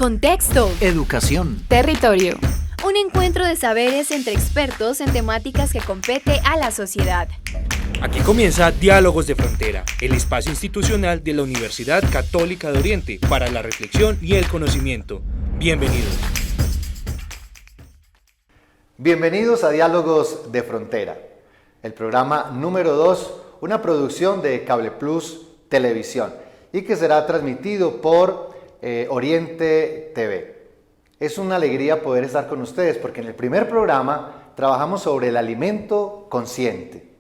Contexto. Educación. Territorio. Un encuentro de saberes entre expertos en temáticas que compete a la sociedad. Aquí comienza Diálogos de Frontera, el espacio institucional de la Universidad Católica de Oriente para la reflexión y el conocimiento. Bienvenidos. Bienvenidos a Diálogos de Frontera, el programa número 2, una producción de Cable Plus Televisión y que será transmitido por Oriente TV. Es una alegría poder estar con ustedes porque en el primer programa trabajamos sobre el alimento consciente.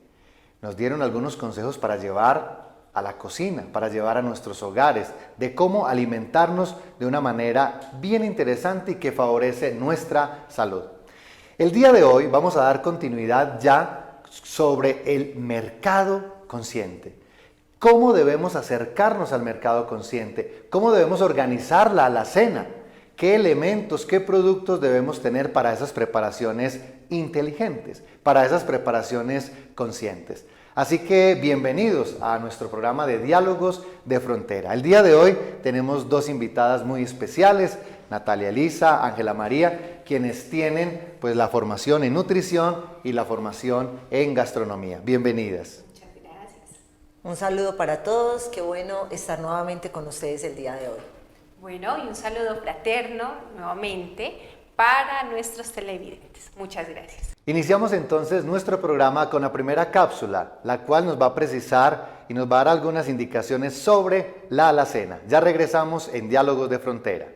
Nos dieron algunos consejos para llevar a la cocina, para llevar a nuestros hogares, de cómo alimentarnos de una manera bien interesante y que favorece nuestra salud. El día de hoy vamos a dar continuidad ya sobre el mercado consciente. ¿Cómo debemos acercarnos al mercado consciente? ¿Cómo debemos organizar la alacena? ¿Qué elementos, qué productos debemos tener para esas preparaciones inteligentes, para esas preparaciones conscientes? Así que bienvenidos a nuestro programa de Diálogos de Frontera. El día de hoy tenemos dos invitadas muy especiales, Natalia Elisa, Ángela María, quienes tienen pues la formación en nutrición y la formación en gastronomía. Bienvenidas. Muchas gracias. Un saludo para todos, qué bueno estar nuevamente con ustedes el día de hoy. Bueno, y un saludo fraterno nuevamente para nuestros televidentes. Muchas gracias. Iniciamos entonces nuestro programa con la primera cápsula, la cual nos va a precisar y nos va a dar algunas indicaciones sobre la alacena. Ya regresamos en Diálogos de Frontera.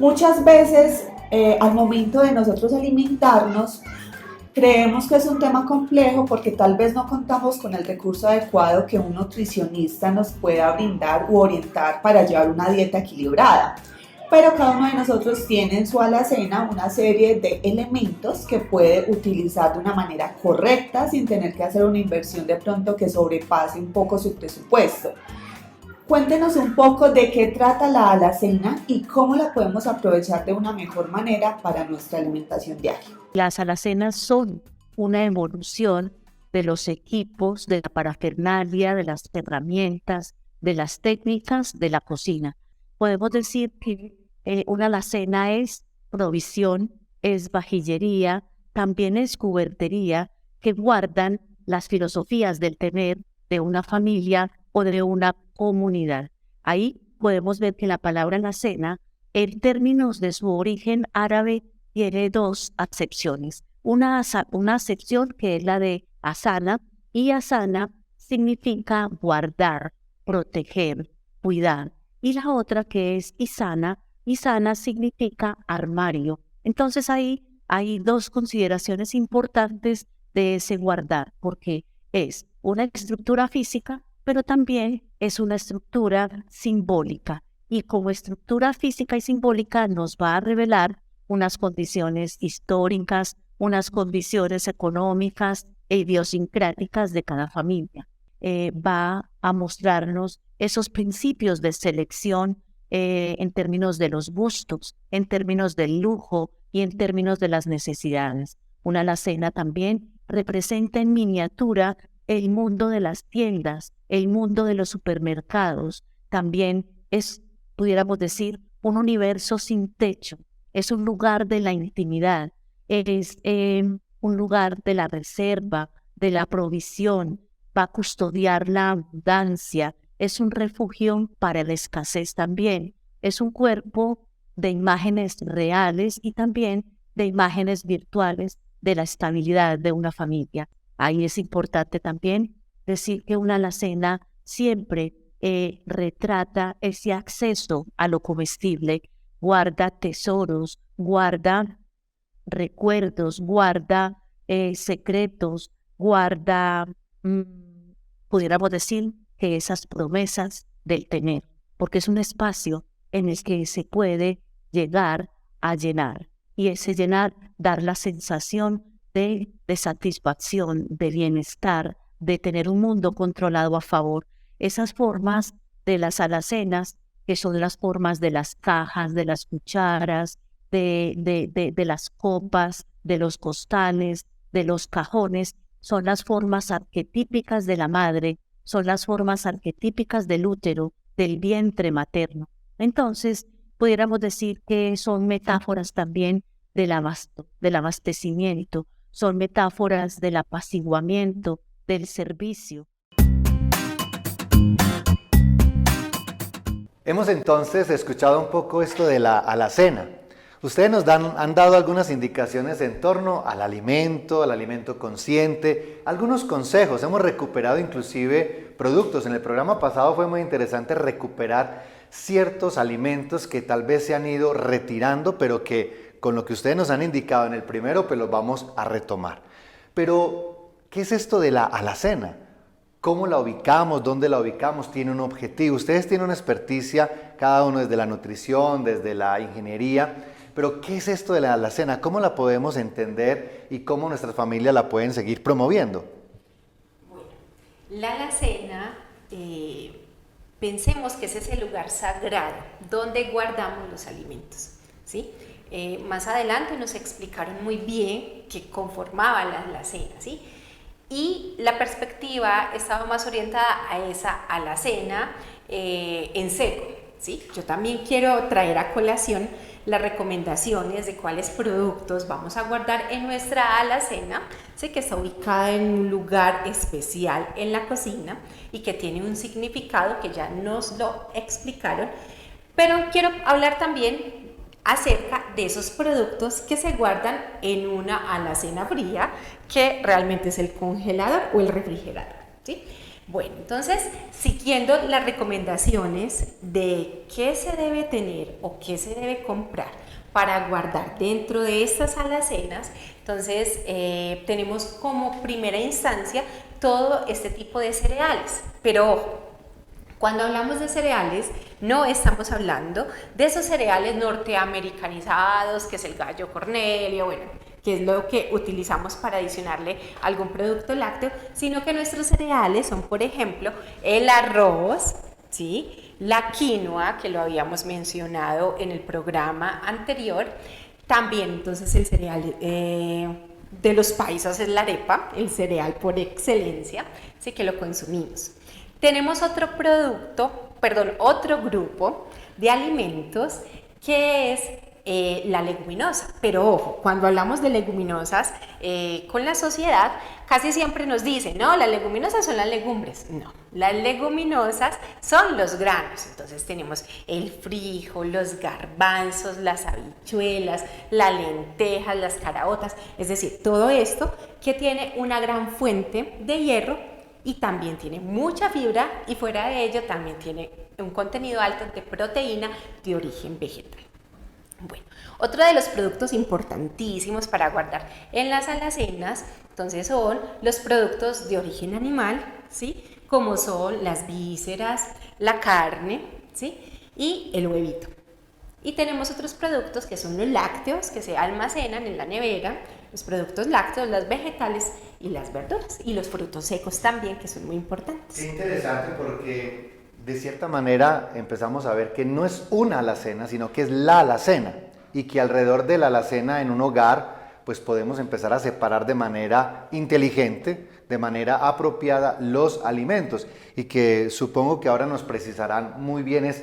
Muchas veces al momento de nosotros alimentarnos, creemos que es un tema complejo porque tal vez no contamos con el recurso adecuado que un nutricionista nos pueda brindar u orientar para llevar una dieta equilibrada. Pero cada uno de nosotros tiene en su alacena una serie de elementos que puede utilizar de una manera correcta sin tener que hacer una inversión de pronto que sobrepase un poco su presupuesto. Cuéntenos un poco de qué trata la alacena y cómo la podemos aprovechar de una mejor manera para nuestra alimentación diaria. Las alacenas son una evolución de los equipos, de la parafernalia, de las herramientas, de las técnicas de la cocina. Podemos decir que una alacena es provisión, es vajillería, también es cubertería que guardan las filosofías del tener de una familia o de una comunidad. Ahí podemos ver que la palabra alacena, en términos de su origen árabe, tiene dos acepciones. Una acepción que es la de asana, y asana significa guardar, proteger, cuidar. Y la otra que es isana significa armario. Entonces ahí hay dos consideraciones importantes de ese guardar, porque es una estructura física, pero también es una estructura simbólica. Y como estructura física y simbólica nos va a revelar unas condiciones históricas, unas condiciones económicas e idiosincráticas de cada familia. Va a mostrarnos esos principios de selección en términos de los gustos, en términos del lujo y en términos de las necesidades. Una alacena también representa en miniatura el mundo de las tiendas, el mundo de los supermercados. También es, pudiéramos decir, un universo sin techo. Es un lugar de la intimidad, es un lugar de la reserva, de la provisión, va a custodiar la abundancia, es un refugio para la escasez también, es un cuerpo de imágenes reales y también de imágenes virtuales de la estabilidad de una familia. Ahí es importante también decir que una alacena siempre retrata ese acceso a lo comestible, guarda tesoros, guarda recuerdos, guarda secretos, guarda, pudiéramos decir, que esas promesas del tener, porque es un espacio en el que se puede llegar a llenar, y ese llenar dar la sensación de satisfacción, de bienestar, de tener un mundo controlado a favor. Esas formas de las alacenas, que son las formas de las cajas, de las cucharas, de las copas, de los costales, de los cajones, son las formas arquetípicas de la madre son las formas arquetípicas del útero, del vientre materno. Entonces, pudiéramos decir que son metáforas también del abastecimiento, son metáforas del apaciguamiento, del servicio. Hemos entonces escuchado un poco esto de la alacena. Ustedes nos han dado algunas indicaciones en torno al alimento consciente, algunos consejos. Hemos recuperado inclusive productos. En el programa pasado fue muy interesante recuperar ciertos alimentos que tal vez se han ido retirando, pero que con lo que ustedes nos han indicado en el primero, pues los vamos a retomar. Pero, ¿qué es esto de la alacena? ¿Cómo la ubicamos? ¿Dónde la ubicamos? ¿Tiene un objetivo? Ustedes tienen una experticia, cada uno desde la nutrición, desde la ingeniería, pero ¿qué es esto de la alacena? ¿Cómo la podemos entender y cómo nuestras familias la pueden seguir promoviendo? Bueno, la alacena, pensemos que es ese lugar sagrado donde guardamos los alimentos, ¿sí? Más adelante nos explicaron muy bien qué conformaba la alacena, ¿sí? Y la perspectiva estaba más orientada a esa alacena en seco, ¿sí? Yo también quiero traer a colación las recomendaciones de cuáles productos vamos a guardar en nuestra alacena, ¿sí? Que está ubicada en un lugar especial en la cocina y que tiene un significado que ya nos lo explicaron, pero quiero hablar también acerca de esos productos que se guardan en una alacena fría, que realmente es el congelador o el refrigerador, ¿sí? Bueno, entonces, siguiendo las recomendaciones de qué se debe tener o qué se debe comprar para guardar dentro de estas alacenas, entonces tenemos como primera instancia todo este tipo de cereales, pero ojo, cuando hablamos de cereales, no estamos hablando de esos cereales norteamericanizados, que es el gallo Cornelio, bueno, que es lo que utilizamos para adicionarle algún producto lácteo, sino que nuestros cereales son, por ejemplo, el arroz, ¿sí? La quinoa, que lo habíamos mencionado en el programa anterior, también entonces el cereal de los paisas es la arepa, el cereal por excelencia, sí que lo consumimos. Tenemos otro grupo de alimentos que es la leguminosa, pero ojo, cuando hablamos de leguminosas con la sociedad casi siempre nos dicen, no, las leguminosas son las legumbres. No, las leguminosas son los granos. Entonces tenemos el frijol, los garbanzos, las habichuelas, las lentejas, las caraotas, es decir, todo esto que tiene una gran fuente de hierro y también tiene mucha fibra, y fuera de ello también tiene un contenido alto de proteína de origen vegetal. Bueno, otro de los productos importantísimos para guardar en las alacenas, entonces, son los productos de origen animal, ¿sí? Como son las vísceras, la carne, ¿sí? Y el huevito. Y tenemos otros productos que son los lácteos, que se almacenan en la nevera, los productos lácteos, las vegetales y las verduras, y los frutos secos también, que son muy importantes. Qué interesante, porque de cierta manera empezamos a ver que no es una alacena, sino que es la alacena, y que alrededor de la alacena en un hogar pues podemos empezar a separar de manera inteligente, de manera apropiada los alimentos, y que supongo que ahora nos precisarán muy bien es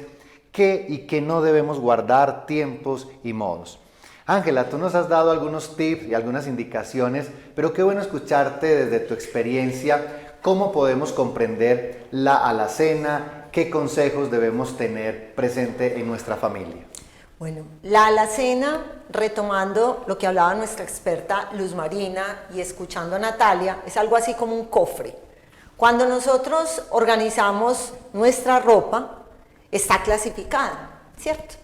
qué y qué no debemos guardar, tiempos y modos. Ángela, tú nos has dado algunos tips y algunas indicaciones, pero qué bueno escucharte desde tu experiencia, cómo podemos comprender la alacena, qué consejos debemos tener presente en nuestra familia. Bueno, la alacena, retomando lo que hablaba nuestra experta Luz Marina y escuchando a Natalia, es algo así como un cofre. Cuando nosotros organizamos nuestra ropa, está clasificada, ¿cierto?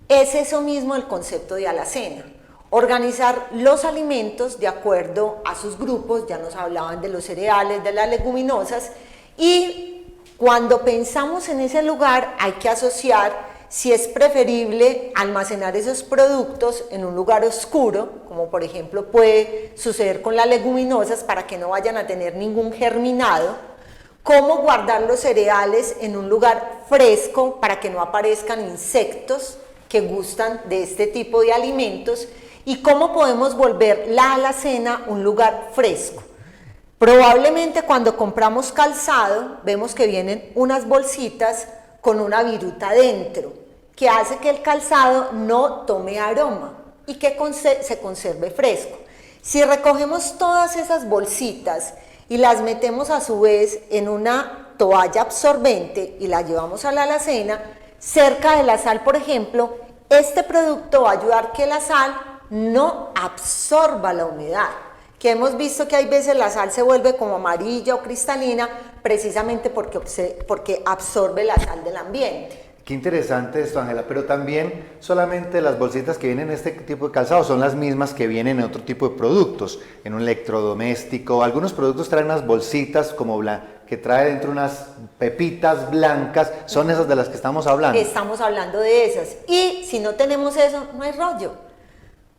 Es eso mismo el concepto de alacena. Organizar los alimentos de acuerdo a sus grupos, ya nos hablaban de los cereales, de las leguminosas, y cuando pensamos en ese lugar hay que asociar si es preferible almacenar esos productos en un lugar oscuro, como por ejemplo puede suceder con las leguminosas para que no vayan a tener ningún germinado, cómo guardar los cereales en un lugar fresco para que no aparezcan insectos que gustan de este tipo de alimentos, y cómo podemos volver la alacena un lugar fresco. Probablemente cuando compramos calzado, vemos que vienen unas bolsitas con una viruta dentro, que hace que el calzado no tome aroma y que se conserve fresco. Si recogemos todas esas bolsitas y las metemos a su vez en una toalla absorbente y las llevamos a la alacena, cerca de la sal, por ejemplo, este producto va a ayudar que la sal no absorba la humedad. Que hemos visto que hay veces la sal se vuelve como amarilla o cristalina precisamente porque absorbe la sal del ambiente. Qué interesante esto, Ángela, pero también solamente las bolsitas que vienen en este tipo de calzado son las mismas que vienen en otro tipo de productos, en un electrodoméstico. Algunos productos traen unas bolsitas como que trae dentro unas pepitas blancas, son esas de las que estamos hablando. Estamos hablando de esas. Y si no tenemos eso, no hay rollo.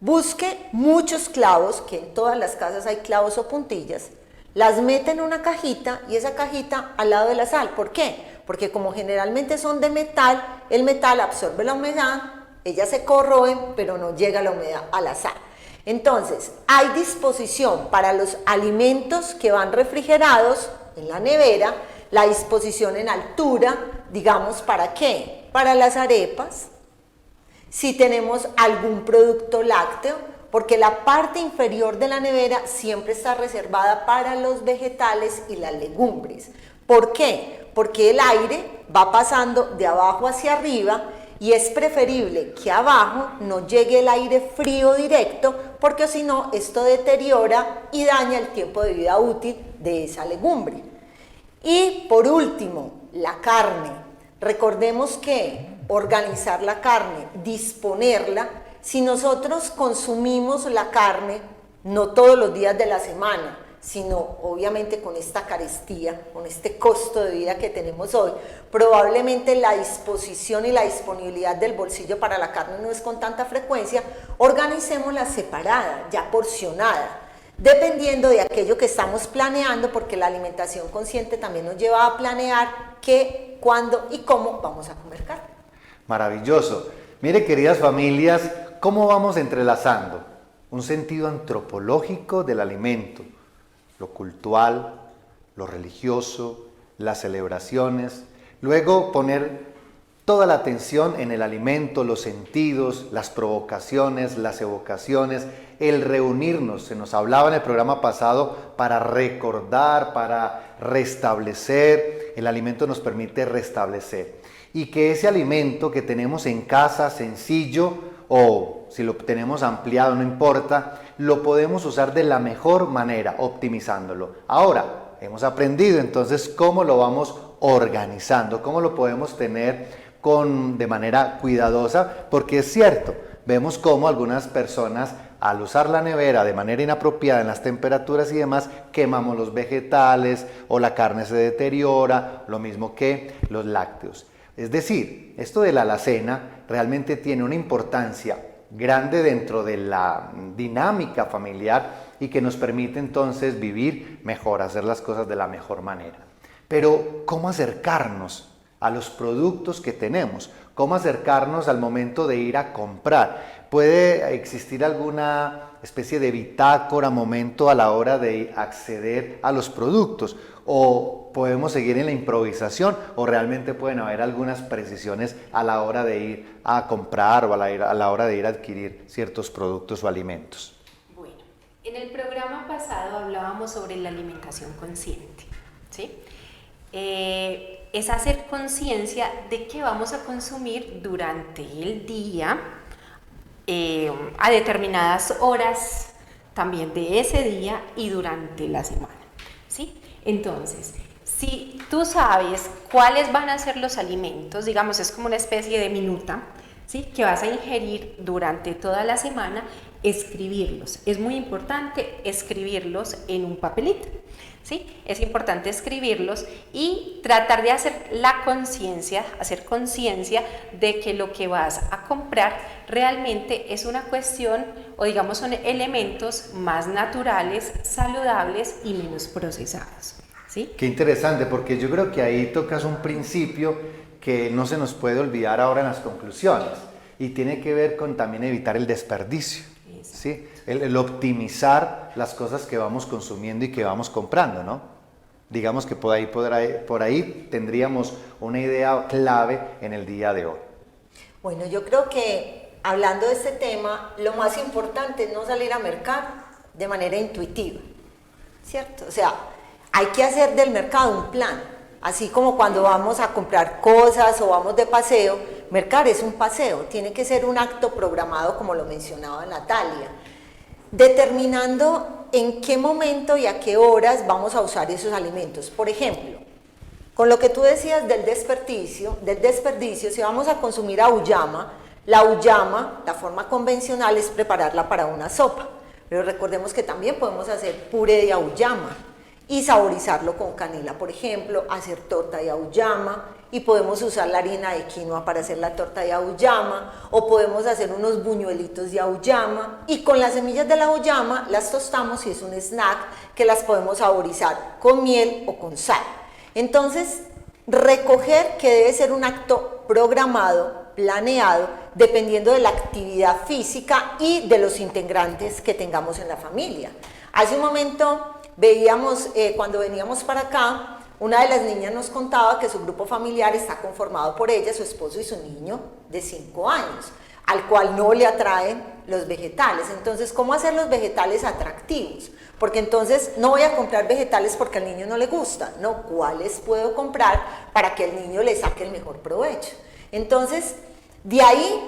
Busque muchos clavos, que en todas las casas hay clavos o puntillas, las mete en una cajita y esa cajita al lado de la sal. ¿Por qué? Porque como generalmente son de metal, el metal absorbe la humedad, ellas se corroen, pero no llega la humedad a la sal. Entonces, hay disposición para los alimentos que van refrigerados en la nevera, la disposición en altura, digamos, ¿para qué? Para las arepas, si tenemos algún producto lácteo, porque la parte inferior de la nevera siempre está reservada para los vegetales y las legumbres. ¿Por qué? Porque el aire va pasando de abajo hacia arriba y es preferible que abajo no llegue el aire frío directo, porque si no, esto deteriora y daña el tiempo de vida útil de esa legumbre. Y por último, la carne. Recordemos que organizar la carne, disponerla, si nosotros consumimos la carne, no todos los días de la semana, sino obviamente con esta carestía, con este costo de vida que tenemos hoy, probablemente la disposición y la disponibilidad del bolsillo para la carne no es con tanta frecuencia, organicémosla separada, ya porcionada, dependiendo de aquello que estamos planeando, porque la alimentación consciente también nos lleva a planear qué, cuándo y cómo vamos a comer carne. Maravilloso. Mire, queridas familias, cómo vamos entrelazando un sentido antropológico del alimento, lo cultural, lo religioso, las celebraciones, luego poner toda la atención en el alimento, los sentidos, las provocaciones, las evocaciones, el reunirnos, se nos hablaba en el programa pasado, para recordar, para restablecer. El alimento nos permite restablecer. Y que ese alimento que tenemos en casa, sencillo, o si lo tenemos ampliado, no importa, lo podemos usar de la mejor manera, optimizándolo. Ahora, hemos aprendido entonces cómo lo vamos organizando, cómo lo podemos tener de manera cuidadosa, porque es cierto, vemos cómo algunas personas al usar la nevera de manera inapropiada en las temperaturas y demás, quemamos los vegetales o la carne se deteriora, lo mismo que los lácteos. Es decir, esto de la alacena realmente tiene una importancia grande dentro de la dinámica familiar y que nos permite entonces vivir mejor, hacer las cosas de la mejor manera. Pero, ¿cómo acercarnos a los productos que tenemos? ¿Cómo acercarnos al momento de ir a comprar? ¿Puede existir alguna especie de bitácora, momento a la hora de acceder a los productos? ¿O podemos seguir en la improvisación? ¿O realmente pueden haber algunas precisiones a la hora de ir a comprar o a la hora de ir a adquirir ciertos productos o alimentos? Bueno, en el programa pasado hablábamos sobre la alimentación consciente, ¿sí? Es hacer conciencia de qué vamos a consumir durante el día, a determinadas horas también de ese día y durante la semana, ¿sí? Entonces, si tú sabes cuáles van a ser los alimentos, digamos, es como una especie de minuta, ¿sí?, que vas a ingerir durante toda la semana, escribirlos. Es muy importante escribirlos en un papelito, ¿sí? Es importante escribirlos y tratar de hacer conciencia de que lo que vas a comprar realmente es una cuestión, o digamos son elementos más naturales, saludables y menos procesados, ¿sí? Qué interesante, porque yo creo que ahí tocas un principio que no se nos puede olvidar ahora en las conclusiones y tiene que ver con también evitar el desperdicio. Sí, el optimizar las cosas que vamos consumiendo y que vamos comprando, ¿no? Digamos que por ahí tendríamos una idea clave en el día de hoy. Bueno, yo creo que hablando de este tema, lo más importante es no salir a mercar de manera intuitiva, ¿cierto? O sea, hay que hacer del mercado un plan, así como cuando vamos a comprar cosas o vamos de paseo. Mercar es un paseo, tiene que ser un acto programado, como lo mencionaba Natalia, determinando en qué momento y a qué horas vamos a usar esos alimentos. Por ejemplo, con lo que tú decías del desperdicio, si vamos a consumir auyama, la forma convencional es prepararla para una sopa, pero recordemos que también podemos hacer puré de auyama y saborizarlo con canela, por ejemplo, hacer torta de auyama, y podemos usar la harina de quinoa para hacer la torta de auyama, o podemos hacer unos buñuelitos de auyama, y con las semillas de la auyama las tostamos y es un snack que las podemos saborizar con miel o con sal. Entonces, recoger, que debe ser un acto programado, planeado, dependiendo de la actividad física y de los integrantes que tengamos en la familia. Hace un momento veíamos, cuando veníamos para acá, una de las niñas nos contaba que su grupo familiar está conformado por ella, su esposo y su niño de 5 años, al cual no le atraen los vegetales. Entonces, ¿cómo hacer los vegetales atractivos? Porque entonces no voy a comprar vegetales porque al niño no le gusta, no, ¿cuáles puedo comprar para que el niño le saque el mejor provecho? Entonces, de ahí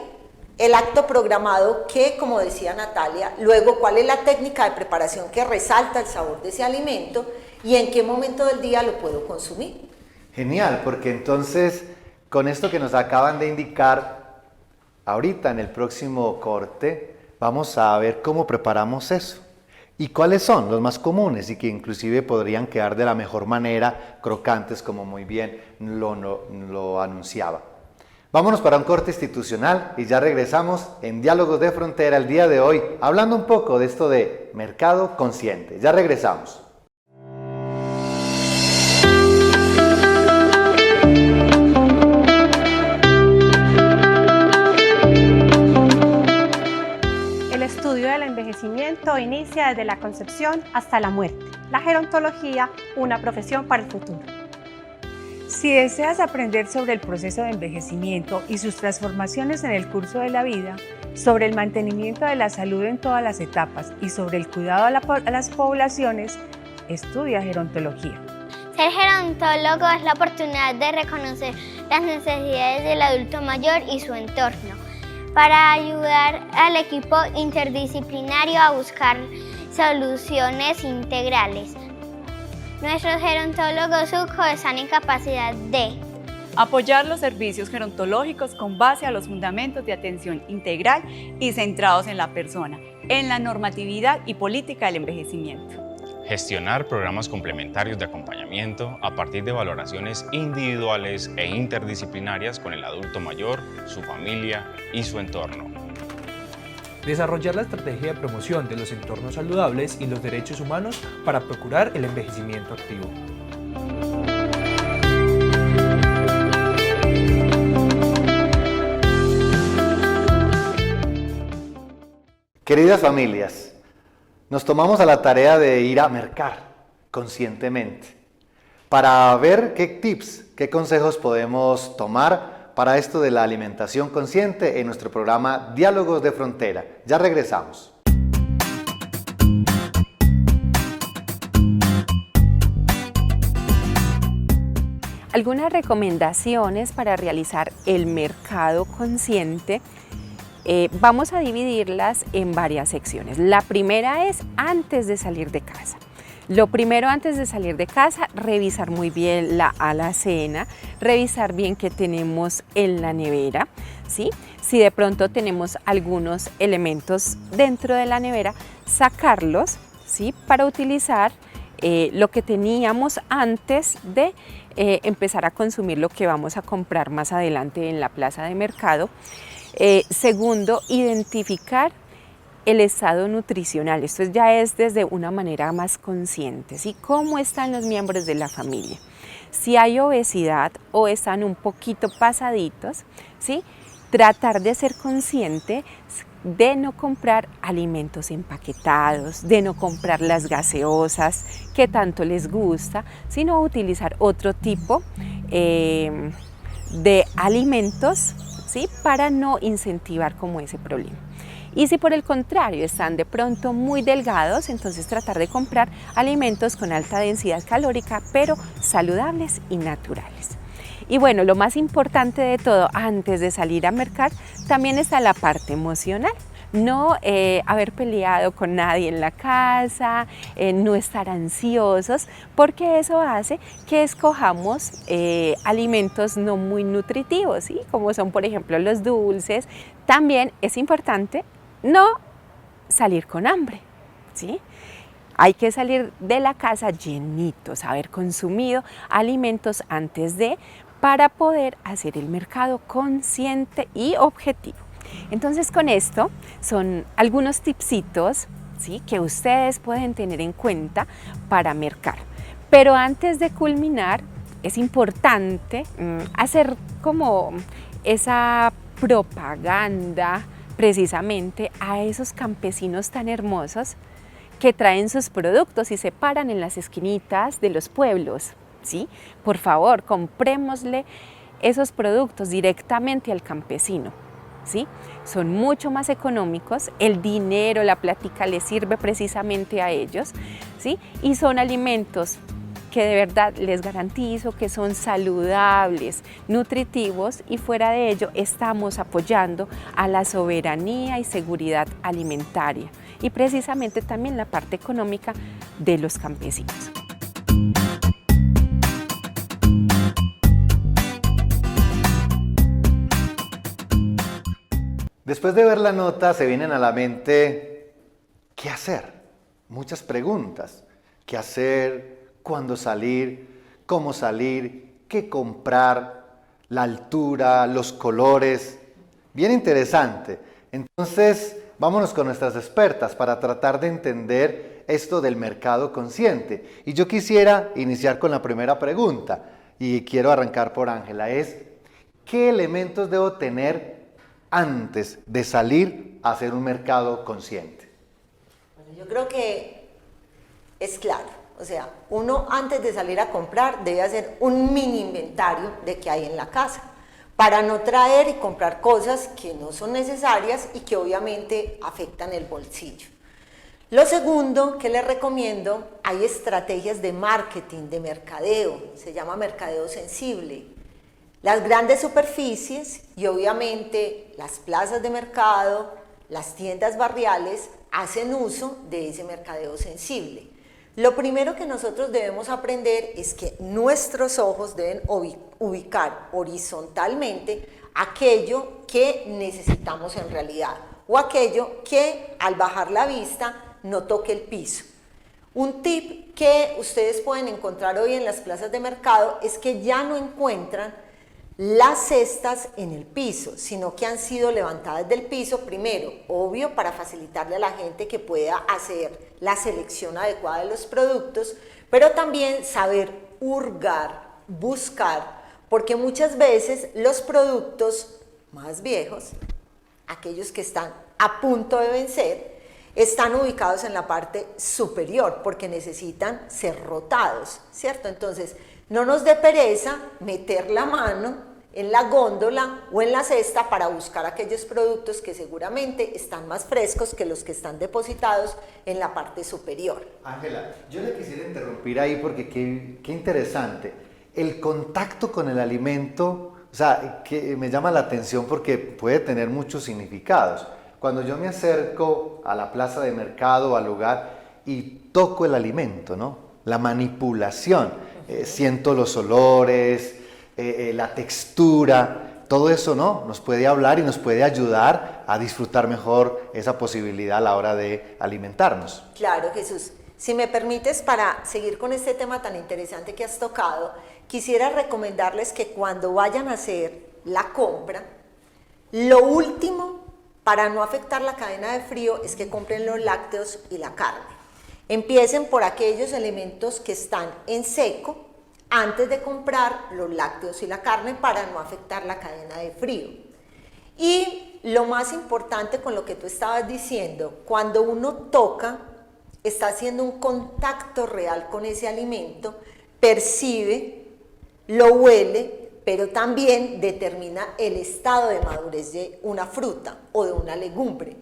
el acto programado que, como decía Natalia, luego cuál es la técnica de preparación que resalta el sabor de ese alimento y en qué momento del día lo puedo consumir. Genial, porque entonces con esto que nos acaban de indicar, ahorita en el próximo corte vamos a ver cómo preparamos eso y cuáles son los más comunes y que inclusive podrían quedar de la mejor manera, crocantes, como muy bien lo anunciaba. Vámonos para un corte institucional y ya regresamos en Diálogos de Frontera el día de hoy, hablando un poco de esto de mercado consciente. Ya regresamos. El estudio del envejecimiento inicia desde la concepción hasta la muerte. La gerontología, una profesión para el futuro. Si deseas aprender sobre el proceso de envejecimiento y sus transformaciones en el curso de la vida, sobre el mantenimiento de la salud en todas las etapas y sobre el cuidado a las poblaciones, estudia gerontología. Ser gerontólogo es la oportunidad de reconocer las necesidades del adulto mayor y su entorno, para ayudar al equipo interdisciplinario a buscar soluciones integrales. Nuestros gerontólogos UCO están en capacidad de apoyar los servicios gerontológicos con base a los fundamentos de atención integral y centrados en la persona, en la normatividad y política del envejecimiento. Gestionar programas complementarios de acompañamiento a partir de valoraciones individuales e interdisciplinarias con el adulto mayor, su familia y su entorno. Desarrollar la estrategia de promoción de los entornos saludables y los derechos humanos para procurar el envejecimiento activo. Queridas familias, nos tomamos a la tarea de ir a mercar conscientemente para ver qué tips, qué consejos podemos tomar para esto de la alimentación consciente en nuestro programa Diálogos de Frontera. Ya regresamos. Algunas recomendaciones para realizar el mercado consciente. Vamos a dividirlas en varias secciones. La primera es antes de salir de casa. Lo primero antes de salir de casa, revisar muy bien la alacena, revisar bien qué tenemos en la nevera, ¿sí? Si de pronto tenemos algunos elementos dentro de la nevera, sacarlos, ¿sí? Para utilizar lo que teníamos antes de empezar a consumir lo que vamos a comprar más adelante en la plaza de mercado. Segundo, identificar el estado nutricional. Esto ya es desde una manera más consciente, ¿sí? ¿Cómo están los miembros de la familia? Si hay obesidad o están un poquito pasaditos, ¿sí? Tratar de ser consciente de no comprar alimentos empaquetados, de no comprar las gaseosas que tanto les gusta, sino utilizar otro tipo de alimentos, ¿sí? Para no incentivar como ese problema. Y si por el contrario están de pronto muy delgados, entonces tratar de comprar alimentos con alta densidad calórica, pero saludables y naturales. Y bueno, lo más importante de todo, antes de salir a mercar, también está la parte emocional. No haber peleado con nadie en la casa, no estar ansiosos, porque eso hace que escojamos alimentos no muy nutritivos, ¿sí? Como son por ejemplo los dulces. También es importante no salir con hambre, ¿sí? Hay que salir de la casa llenitos, haber consumido alimentos antes de, para poder hacer el mercado consciente y objetivo. Entonces con esto son algunos tipsitos, ¿sí? Que ustedes pueden tener en cuenta para mercar. Pero antes de culminar es importante hacer como esa propaganda precisamente a esos campesinos tan hermosos que traen sus productos y se paran en las esquinitas de los pueblos, ¿sí? Por favor, comprémosle esos productos directamente al campesino, ¿sí? Son mucho más económicos, el dinero, la plática les sirve precisamente a ellos, ¿sí? Y son alimentos que de verdad les garantizo que son saludables, nutritivos, y fuera de ello estamos apoyando a la soberanía y seguridad alimentaria y precisamente también la parte económica de los campesinos. Después de ver la nota se vienen a la mente ¿qué hacer? Muchas preguntas. ¿Qué hacer? ¿Cuándo salir? ¿Cómo salir? ¿Qué comprar? La altura, los colores. Bien interesante. Entonces, vámonos con nuestras expertas para tratar de entender esto del mercado consciente. Y yo quisiera iniciar con la primera pregunta y quiero arrancar por Ángela. ¿Qué elementos debo tener antes de salir a hacer un mercado consciente? Bueno, yo creo que es claro. O sea, uno antes de salir a comprar debe hacer un mini inventario de qué hay en la casa para no traer y comprar cosas que no son necesarias y que obviamente afectan el bolsillo. Lo segundo que les recomiendo, hay estrategias de marketing, de mercadeo, se llama mercadeo sensible. Las grandes superficies y obviamente las plazas de mercado, las tiendas barriales hacen uso de ese mercadeo sensible. Lo primero que nosotros debemos aprender es que nuestros ojos deben ubicar horizontalmente aquello que necesitamos en realidad o aquello que al bajar la vista no toque el piso. Un tip que ustedes pueden encontrar hoy en las plazas de mercado es que ya no encuentran las cestas en el piso, sino que han sido levantadas del piso, primero, obvio, para facilitarle a la gente que pueda hacer la selección adecuada de los productos, pero también saber hurgar, buscar, porque muchas veces los productos más viejos, aquellos que están a punto de vencer, están ubicados en la parte superior porque necesitan ser rotados, ¿cierto? Entonces, no nos dé pereza meter la mano en la góndola o en la cesta para buscar aquellos productos que seguramente están más frescos que los que están depositados en la parte superior. Ángela, yo le quisiera interrumpir ahí porque qué interesante. El contacto con el alimento, o sea, que me llama la atención porque puede tener muchos significados. Cuando yo me acerco a la plaza de mercado o al lugar y toco el alimento, ¿no? La manipulación, siento los olores, la textura, todo eso, ¿no? Nos puede hablar y nos puede ayudar a disfrutar mejor esa posibilidad a la hora de alimentarnos. Claro, Jesús. Si me permites, para seguir con este tema tan interesante que has tocado, quisiera recomendarles que cuando vayan a hacer la compra, lo último para no afectar la cadena de frío es que compren los lácteos y la carne. Empiecen por aquellos elementos que están en seco antes de comprar los lácteos y la carne para no afectar la cadena de frío. Y Y lo más importante con lo que tú estabas diciendo, cuando uno toca, está haciendo un contacto real con ese alimento, percibe, lo huele, pero también determina el estado de madurez de una fruta o de una legumbre.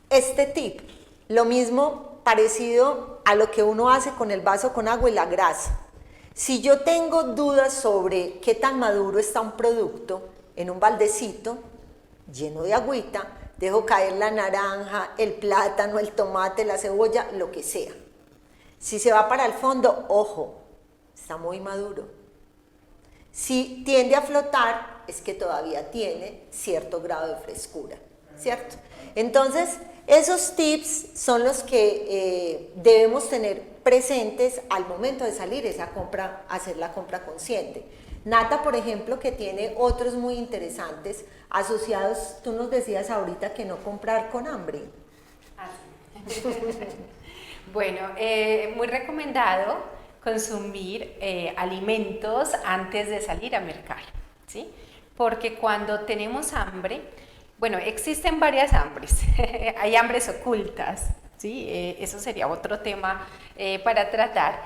Este tip, lo mismo parecido a lo que uno hace con el vaso con agua y la grasa. Si yo tengo dudas sobre qué tan maduro está un producto, en un baldecito lleno de agüita, dejo caer la naranja, el plátano, el tomate, la cebolla, lo que sea. Si se va para el fondo, ojo, está muy maduro. Si tiende a flotar, es que todavía tiene cierto grado de frescura, ¿cierto? Entonces, esos tips son los que debemos tener presentes al momento de salir esa compra, hacer la compra consciente. Nata, por ejemplo, que tiene otros muy interesantes asociados, tú nos decías ahorita que no comprar con hambre. Bueno, muy recomendado consumir alimentos antes de salir a mercar, ¿sí? Porque cuando tenemos hambre, bueno, existen varias hambres, hay hambres ocultas, ¿sí? Eso sería otro tema para tratar.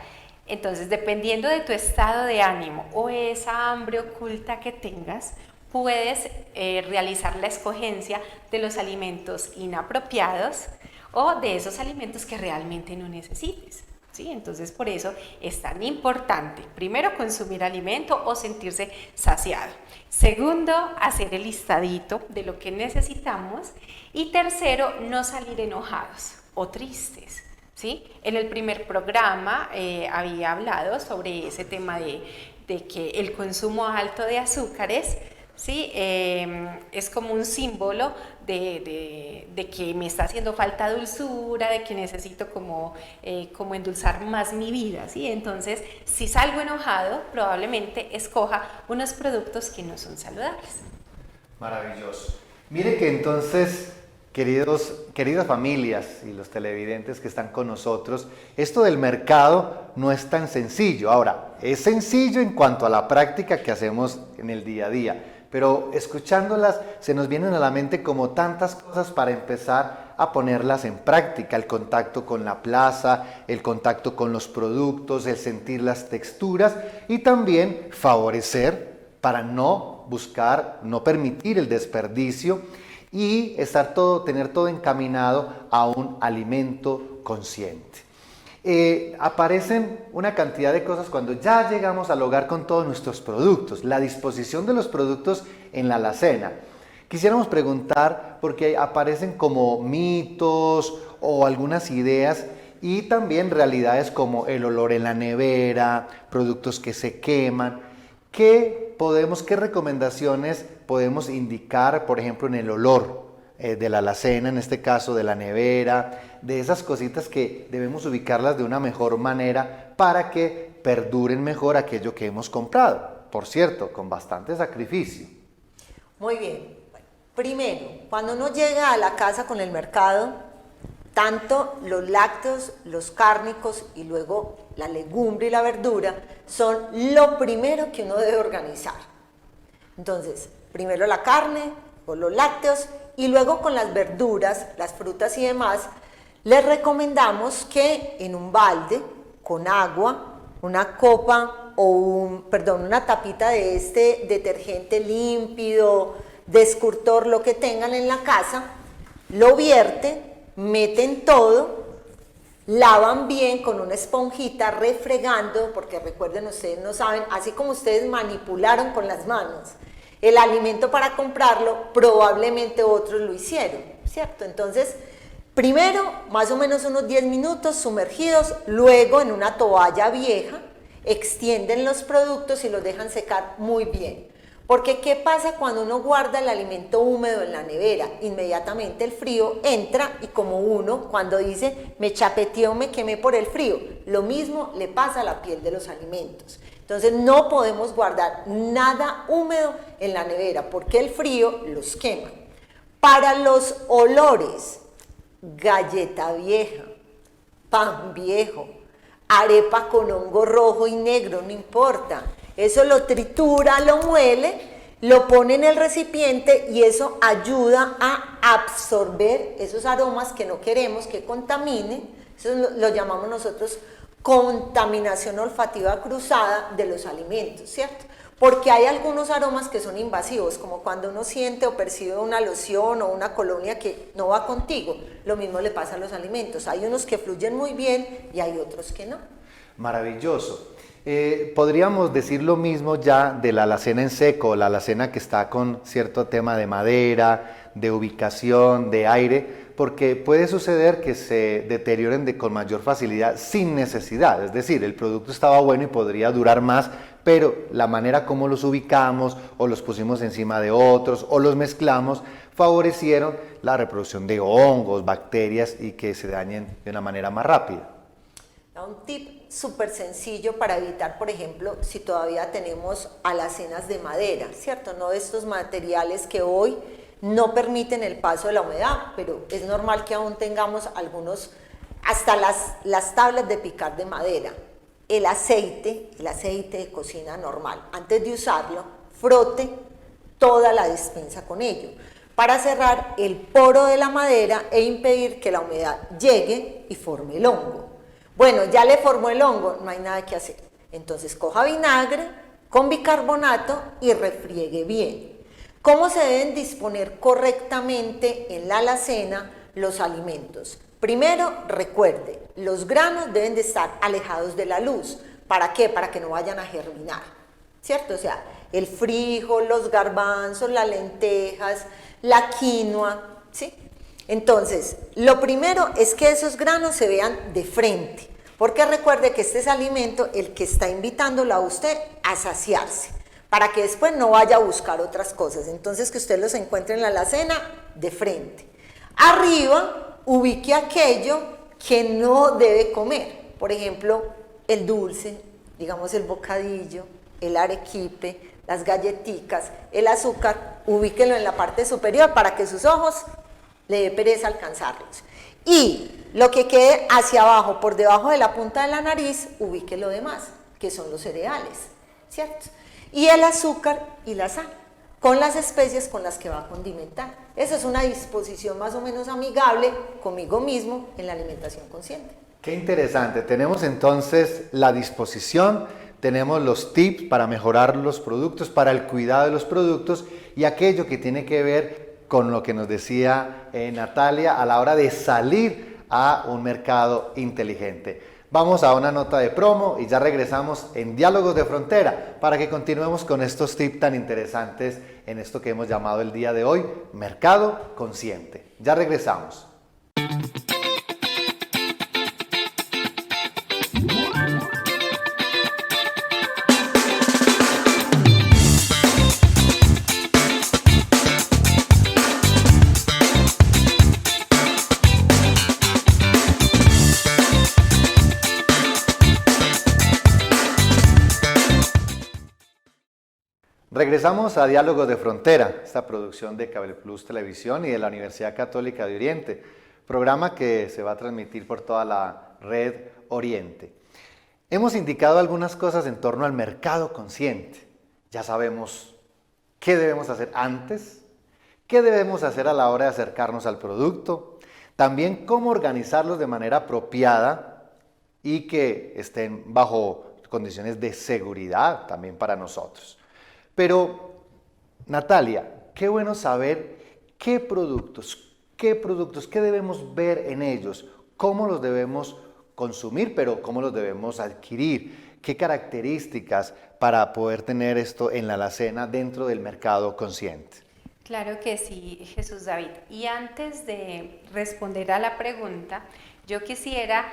Entonces, dependiendo de tu estado de ánimo o esa hambre oculta que tengas, puedes realizar la escogencia de los alimentos inapropiados o de esos alimentos que realmente no necesites, ¿sí? Entonces, por eso es tan importante, primero, consumir alimento o sentirse saciado. Segundo, hacer el listadito de lo que necesitamos. Y tercero, no salir enojados o tristes, ¿sí? En el primer programa había hablado sobre ese tema de que el consumo alto de azúcares, ¿sí? Es como un símbolo de que me está haciendo falta dulzura, de que necesito como endulzar más mi vida, ¿sí? Entonces, si salgo enojado, probablemente escoja unos productos que no son saludables. Maravilloso. Mire que entonces, queridas familias y los televidentes que están con nosotros, esto del mercado no es tan sencillo. Ahora, es sencillo en cuanto a la práctica que hacemos en el día a día, pero escuchándolas se nos vienen a la mente como tantas cosas para empezar a ponerlas en práctica. El contacto con la plaza, el contacto con los productos, el sentir las texturas y también favorecer para no buscar, no permitir el desperdicio y tener todo encaminado a un alimento consciente. Aparecen una cantidad de cosas cuando ya llegamos al hogar con todos nuestros productos, la disposición de los productos en la alacena. Quisiéramos preguntar, porque aparecen como mitos o algunas ideas y también realidades como el olor en la nevera, productos que se queman. ¿Qué recomendaciones podemos indicar, por ejemplo, en el olor de la alacena, en este caso de la nevera, de esas cositas que debemos ubicarlas de una mejor manera para que perduren mejor aquello que hemos comprado? Por cierto, con bastante sacrificio. Muy bien. Bueno, primero, cuando uno llega a la casa con el mercado, tanto los lácteos, los cárnicos y luego la legumbre y la verdura son lo primero que uno debe organizar. Entonces, primero la carne o los lácteos y luego con las verduras, las frutas y demás, les recomendamos que en un balde con agua, una copa o una tapita de este detergente límpido, descurtor, lo que tengan en la casa, lo vierten, meten todo, lavan bien con una esponjita, refregando, porque recuerden, ustedes no saben, así como ustedes manipularon con las manos el alimento para comprarlo, probablemente otros lo hicieron, ¿cierto? Entonces, primero, más o menos unos 10 minutos sumergidos, luego en una toalla vieja, extienden los productos y los dejan secar muy bien. Porque ¿qué pasa cuando uno guarda el alimento húmedo en la nevera? Inmediatamente el frío entra y como uno cuando dice me chapeteó, me quemé por el frío, lo mismo le pasa a la piel de los alimentos. Entonces no podemos guardar nada húmedo en la nevera porque el frío los quema. Para los olores, galleta vieja, pan viejo, arepa con hongo rojo y negro, no importa. Eso lo tritura, lo muele, lo pone en el recipiente y eso ayuda a absorber esos aromas que no queremos que contaminen. Eso lo llamamos nosotros contaminación olfativa cruzada de los alimentos, ¿cierto? Porque hay algunos aromas que son invasivos, como cuando uno siente o percibe una loción o una colonia que no va contigo. Lo mismo le pasa a los alimentos. Hay unos que fluyen muy bien y hay otros que no. Maravilloso. Podríamos decir lo mismo ya de la alacena en seco, la alacena que está con cierto tema de madera, de ubicación, de aire, porque puede suceder que se deterioren con mayor facilidad sin necesidad. Es decir, el producto estaba bueno y podría durar más, pero la manera como los ubicamos o los pusimos encima de otros o los mezclamos favorecieron la reproducción de hongos, bacterias y que se dañen de una manera más rápida. Un tip súper sencillo para evitar, por ejemplo, si todavía tenemos alacenas de madera, ¿cierto? No de estos materiales que hoy no permiten el paso de la humedad, pero es normal que aún tengamos algunos, hasta las tablas de picar de madera. El aceite de cocina normal, antes de usarlo, frote toda la despensa con ello, para cerrar el poro de la madera e impedir que la humedad llegue y forme el hongo. Bueno, ya le formó el hongo, no hay nada que hacer. Entonces coja vinagre con bicarbonato y refriegue bien. ¿Cómo se deben disponer correctamente en la alacena los alimentos? Primero, recuerde, los granos deben de estar alejados de la luz. ¿Para qué? Para que no vayan a germinar, ¿cierto? O sea, el frijol, los garbanzos, las lentejas, la quinoa, ¿sí? Entonces, lo primero es que esos granos se vean de frente, porque recuerde que este es alimento el que está invitándolo a usted a saciarse, para que después no vaya a buscar otras cosas. Entonces, que usted los encuentre en la alacena de frente. Arriba, ubique aquello que no debe comer. Por ejemplo, el dulce, digamos el bocadillo, el arequipe, las galletitas, el azúcar, ubíquelo en la parte superior para que sus ojos le dé pereza alcanzarlos. Y lo que quede hacia abajo, por debajo de la punta de la nariz, ubique lo demás, que son los cereales, ¿cierto? Y el azúcar y la sal, con las especies con las que va a condimentar. Esa es una disposición más o menos amigable conmigo mismo en la alimentación consciente. Qué interesante. Tenemos entonces la disposición, tenemos los tips para mejorar los productos, para el cuidado de los productos y aquello que tiene que ver con lo que nos decía Natalia a la hora de salir a un mercado inteligente. Vamos a una nota de promo y ya regresamos en Diálogos de Frontera para que continuemos con estos tips tan interesantes en esto que hemos llamado el día de hoy, Mercado Consciente. Ya regresamos. Regresamos a Diálogos de Frontera, esta producción de Cable Plus Televisión y de la Universidad Católica de Oriente, programa que se va a transmitir por toda la red Oriente. Hemos indicado algunas cosas en torno al mercado consciente. Ya sabemos qué debemos hacer antes, qué debemos hacer a la hora de acercarnos al producto, también cómo organizarlos de manera apropiada y que estén bajo condiciones de seguridad también para nosotros. Pero, Natalia, qué bueno saber qué productos, qué debemos ver en ellos, cómo los debemos consumir, pero cómo los debemos adquirir, qué características para poder tener esto en la alacena dentro del mercado consciente. Claro que sí, Jesús David. Y antes de responder a la pregunta, yo quisiera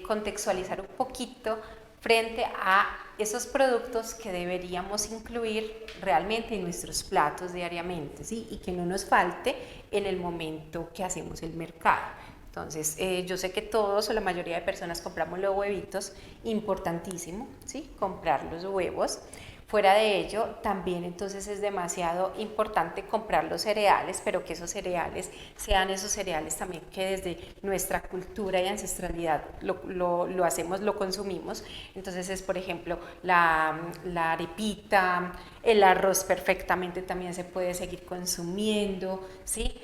contextualizar un poquito frente a esos productos que deberíamos incluir realmente en nuestros platos diariamente, ¿sí? Y que no nos falte en el momento que hacemos el mercado. Entonces, yo sé que todos o la mayoría de personas compramos los huevitos, importantísimo, ¿sí? Comprar los huevos, Fuera de ello, también entonces es demasiado importante comprar los cereales, pero que esos cereales sean esos cereales también que desde nuestra cultura y ancestralidad lo hacemos, lo consumimos. Entonces es, por ejemplo, la arepita, el arroz perfectamente también se puede seguir consumiendo, ¿sí?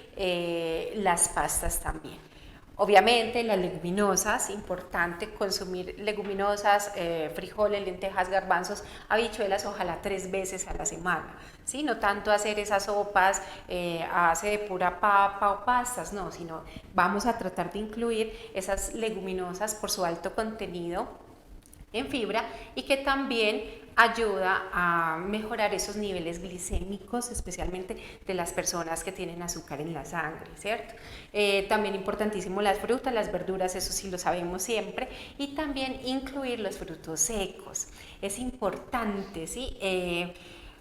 Las pastas también. Obviamente las leguminosas, importante consumir leguminosas, frijoles, lentejas, garbanzos, habichuelas, ojalá 3 veces a la semana, ¿sí? No tanto hacer esas sopas a base de pura papa o pastas, no, sino vamos a tratar de incluir esas leguminosas por su alto contenido en fibra y que también ayuda a mejorar esos niveles glicémicos, especialmente de las personas que tienen azúcar en la sangre, ¿cierto? También importantísimo las frutas, las verduras, eso sí lo sabemos siempre, y también incluir los frutos secos. Es importante, ¿sí?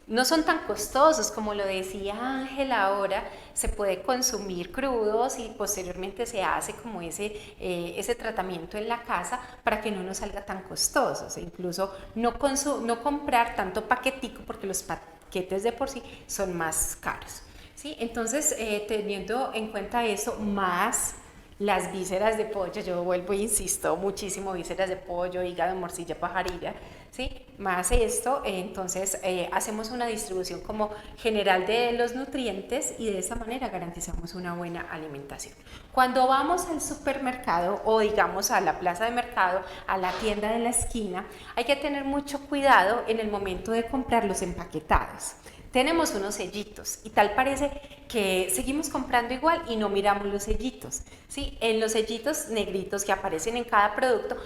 No son tan costosos como lo decía Ángela ahora, se puede consumir crudos y posteriormente se hace como ese tratamiento en la casa para que no nos salga tan costosos, e incluso no comprar tanto paquetico porque los paquetes de por sí son más caros, ¿sí? Entonces, teniendo en cuenta eso, más las vísceras de pollo, yo vuelvo e insisto muchísimo, vísceras de pollo, hígado, morcilla, pajarilla, ¿sí? Más esto, entonces hacemos una distribución como general de los nutrientes y de esa manera garantizamos una buena alimentación. Cuando vamos al supermercado o digamos a la plaza de mercado, a la tienda de la esquina, hay que tener mucho cuidado en el momento de comprar los empaquetados. Tenemos unos sellitos y tal parece que seguimos comprando igual y no miramos los sellitos, ¿sí? En los sellitos negritos que aparecen en cada producto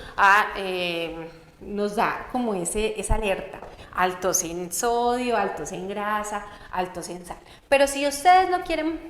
nos da como esa alerta, altos en sodio, altos en grasa, altos en sal. Pero si ustedes no quieren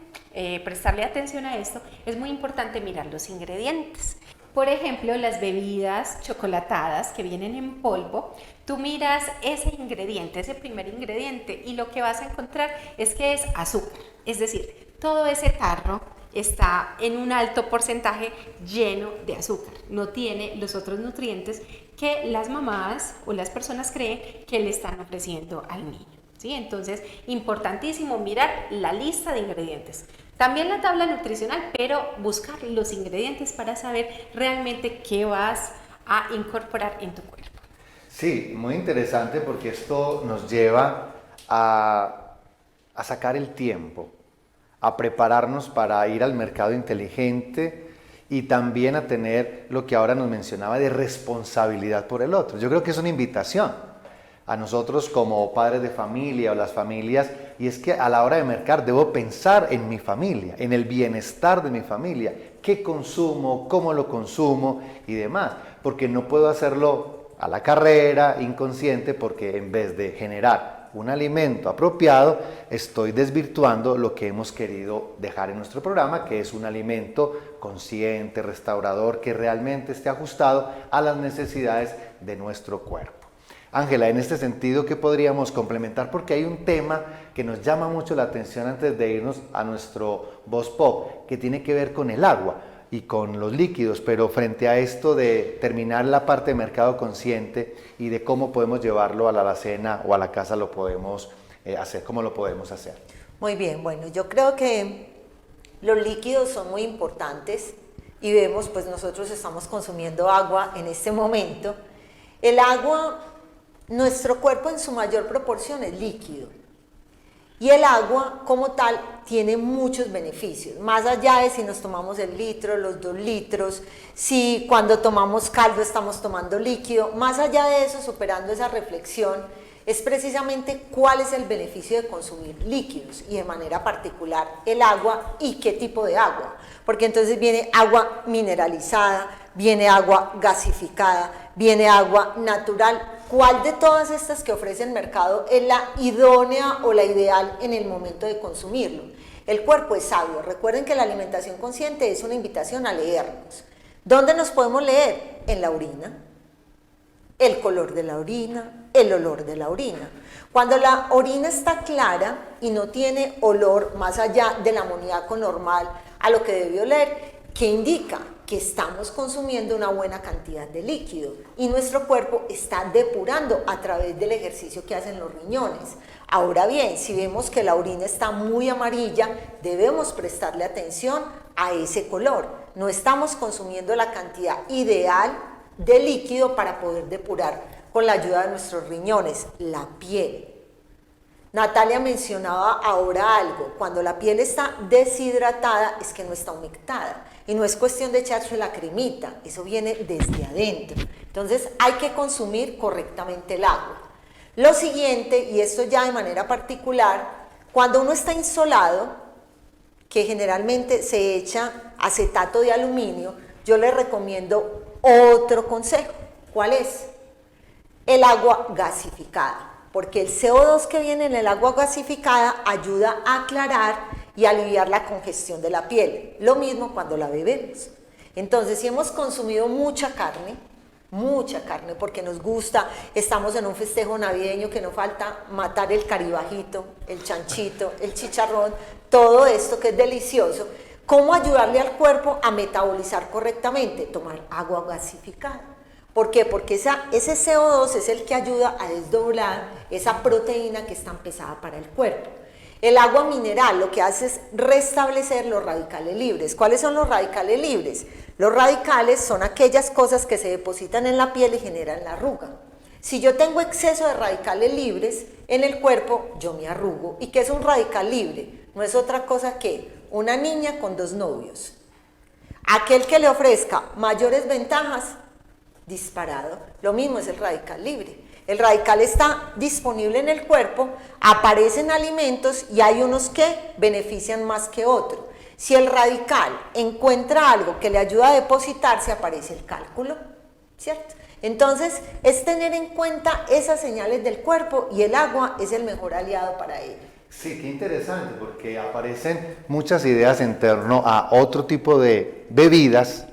prestarle atención a esto, es muy importante mirar los ingredientes. Por ejemplo, las bebidas chocolatadas que vienen en polvo, tú miras ese ingrediente, ese primer ingrediente, y lo que vas a encontrar es que es azúcar. Es decir, todo ese tarro está en un alto porcentaje lleno de azúcar. No tiene los otros nutrientes que las mamás o las personas creen que le están ofreciendo al niño, ¿sí? Entonces, importantísimo mirar la lista de ingredientes. También la tabla nutricional, pero buscar los ingredientes para saber realmente qué vas a incorporar en tu cuerpo. Sí, muy interesante porque esto nos lleva a sacar el tiempo, a prepararnos para ir al mercado inteligente y también a tener lo que ahora nos mencionaba de responsabilidad por el otro. Yo creo que es una invitación a nosotros como padres de familia o las familias, y es que a la hora de mercar debo pensar en mi familia, en el bienestar de mi familia, qué consumo, cómo lo consumo y demás, porque no puedo hacerlo a la carrera, inconsciente, porque en vez de generar un alimento apropiado, estoy desvirtuando lo que hemos querido dejar en nuestro programa, que es un alimento consciente, restaurador, que realmente esté ajustado a las necesidades de nuestro cuerpo. Ángela, en este sentido, ¿qué podríamos complementar? Porque hay un tema que nos llama mucho la atención antes de irnos a nuestro Voz Pop, que tiene que ver con el agua y con los líquidos, pero frente a esto de terminar la parte de mercado consciente y de cómo podemos llevarlo a la alacena o a la casa, lo podemos hacer, ¿cómo lo podemos hacer? Muy bien, bueno, yo creo que los líquidos son muy importantes y vemos, pues nosotros estamos consumiendo agua en este momento. El agua, nuestro cuerpo en su mayor proporción es líquido. Y el agua como tal tiene muchos beneficios, más allá de si nos tomamos el litro, los 2 litros, si cuando tomamos caldo estamos tomando líquido, más allá de eso, superando esa reflexión, es precisamente cuál es el beneficio de consumir líquidos y de manera particular el agua y qué tipo de agua, porque entonces viene agua mineralizada, viene agua gasificada, viene agua natural. ¿Cuál de todas estas que ofrece el mercado es la idónea o la ideal en el momento de consumirlo? El cuerpo es sabio. Recuerden que la alimentación consciente es una invitación a leernos. ¿Dónde nos podemos leer? En la orina. El color de la orina, el olor de la orina. Cuando la orina está clara y no tiene olor más allá del amoníaco normal a lo que debió oler, ¿qué indica? que estamos consumiendo una buena cantidad de líquido y nuestro cuerpo está depurando a través del ejercicio que hacen los riñones. Ahora bien, si vemos que la orina está muy amarilla, debemos prestarle atención a ese color. No estamos consumiendo la cantidad ideal de líquido para poder depurar con la ayuda de nuestros riñones, la piel. Natalia mencionaba ahora algo, cuando la piel está deshidratada es que no está humectada y no es cuestión de echarse la cremita, eso viene desde adentro. Entonces hay que consumir correctamente el agua. Lo siguiente, y esto ya de manera particular, cuando uno está insolado, que generalmente se echa acetato de aluminio, yo le recomiendo otro consejo. ¿Cuál es? El agua gasificada. Porque el CO2 que viene en el agua gasificada ayuda a aclarar y aliviar la congestión de la piel. Lo mismo cuando la bebemos. Entonces, si hemos consumido mucha carne, porque nos gusta, estamos en un festejo navideño que no falta matar el caribajito, el chanchito, el chicharrón, todo esto que es delicioso. ¿Cómo ayudarle al cuerpo a metabolizar correctamente? Tomar agua gasificada. ¿Por qué? Porque ese CO2 es el que ayuda a desdoblar esa proteína que es tan pesada para el cuerpo. El agua mineral lo que hace es restablecer los radicales libres. ¿Cuáles son los radicales libres? Los radicales son aquellas cosas que se depositan en la piel y generan la arruga. Si yo tengo exceso de radicales libres en el cuerpo, yo me arrugo. ¿Y qué es un radical libre? No es otra cosa que una niña con 2 novios. Aquel que le ofrezca mayores ventajas, disparado. Lo mismo es el radical libre. El radical está disponible en el cuerpo, aparecen alimentos y hay unos que benefician más que otros. Si el radical encuentra algo que le ayuda a depositarse, aparece el cálculo, ¿cierto? Entonces, es tener en cuenta esas señales del cuerpo y el agua es el mejor aliado para ello. Sí, qué interesante, porque aparecen muchas ideas en torno a otro tipo de bebidas.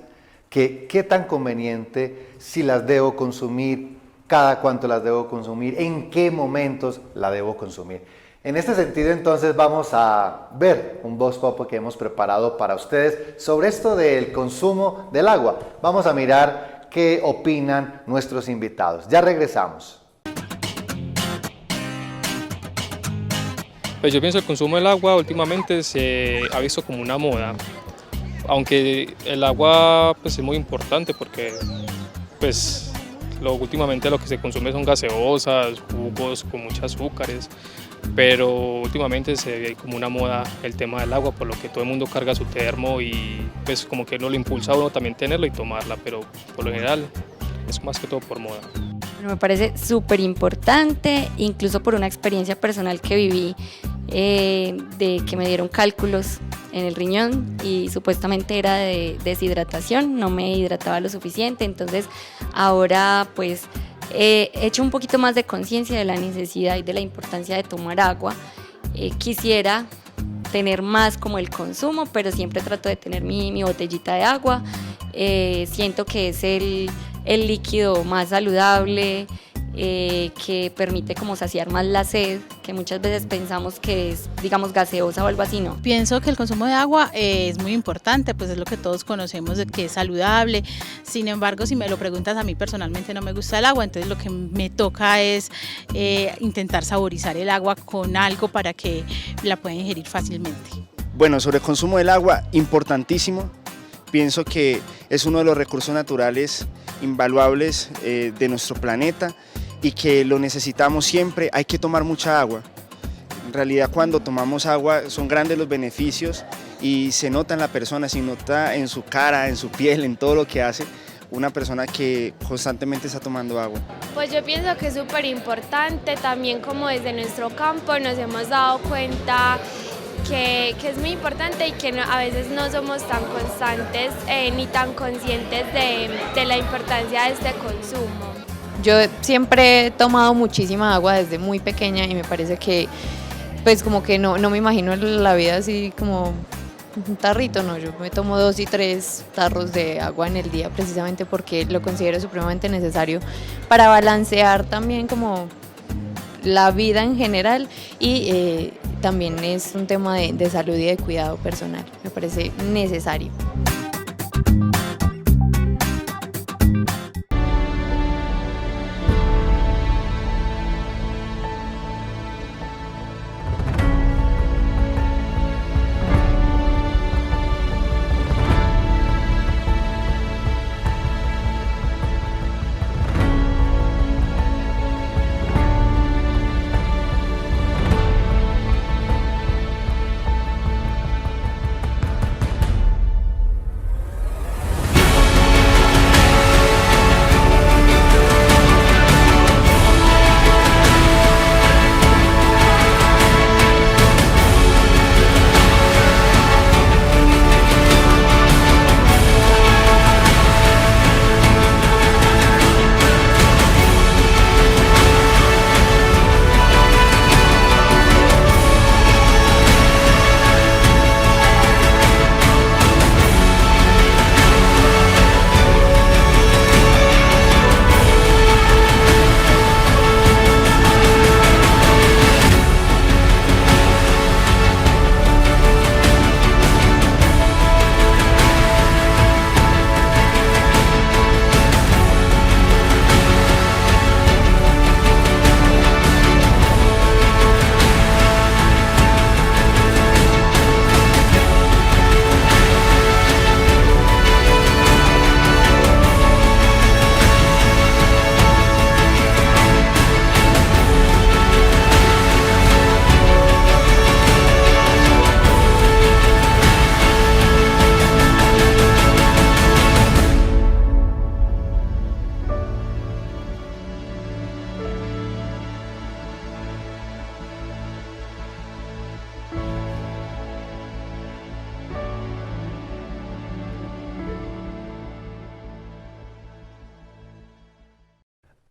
¿Qué tan conveniente, si las debo consumir, cada cuánto las debo consumir, en qué momentos la debo consumir? En este sentido, entonces, vamos a ver un Vox Populi que hemos preparado para ustedes sobre esto del consumo del agua. Vamos a mirar qué opinan nuestros invitados. Ya regresamos. Pues yo pienso que el consumo del agua últimamente se ha visto como una moda. Aunque el agua pues es muy importante porque pues últimamente lo que se consume son gaseosas, jugos con muchos azúcares, pero últimamente se ve como una moda el tema del agua, por lo que todo el mundo carga su termo y pues como que no lo impulsa a uno también tenerlo y tomarla, pero por lo general es más que todo por moda. Me parece súper importante, incluso por una experiencia personal que viví, de que me dieron cálculos en el riñón y supuestamente era de deshidratación, no me hidrataba lo suficiente, entonces ahora pues he hecho un poquito más de conciencia de la necesidad y de la importancia de tomar agua. Quisiera tener más como el consumo, pero siempre trato de tener mi botellita de agua. Siento que es el líquido más saludable, que permite como saciar más la sed, que muchas veces pensamos que es, digamos, gaseosa o algo así, ¿no? Pienso que el consumo de agua es muy importante, pues es lo que todos conocemos de que es saludable. Sin embargo, si me lo preguntas, a mí personalmente no me gusta el agua, entonces lo que me toca es intentar saborizar el agua con algo para que la pueda ingerir fácilmente. Bueno, sobre el consumo del agua, importantísimo. Pienso que es uno de los recursos naturales invaluables de nuestro planeta y que lo necesitamos siempre. Hay que tomar mucha agua. En realidad, cuando tomamos agua son grandes los beneficios y se nota en la persona, se nota en su cara, en su piel, en todo lo que hace una persona que constantemente está tomando agua. Pues yo pienso que es súper importante, también como desde nuestro campo nos hemos dado cuenta que es muy importante y que a veces no somos tan constantes ni tan conscientes de la importancia de este consumo. Yo siempre he tomado muchísima agua desde muy pequeña y me parece que pues como que no me imagino la vida así como un tarrito, no, yo me tomo 2 y 3 tarros de agua en el día precisamente porque lo considero supremamente necesario para balancear también como la vida en general y también es un tema de salud y de cuidado personal, me parece necesario.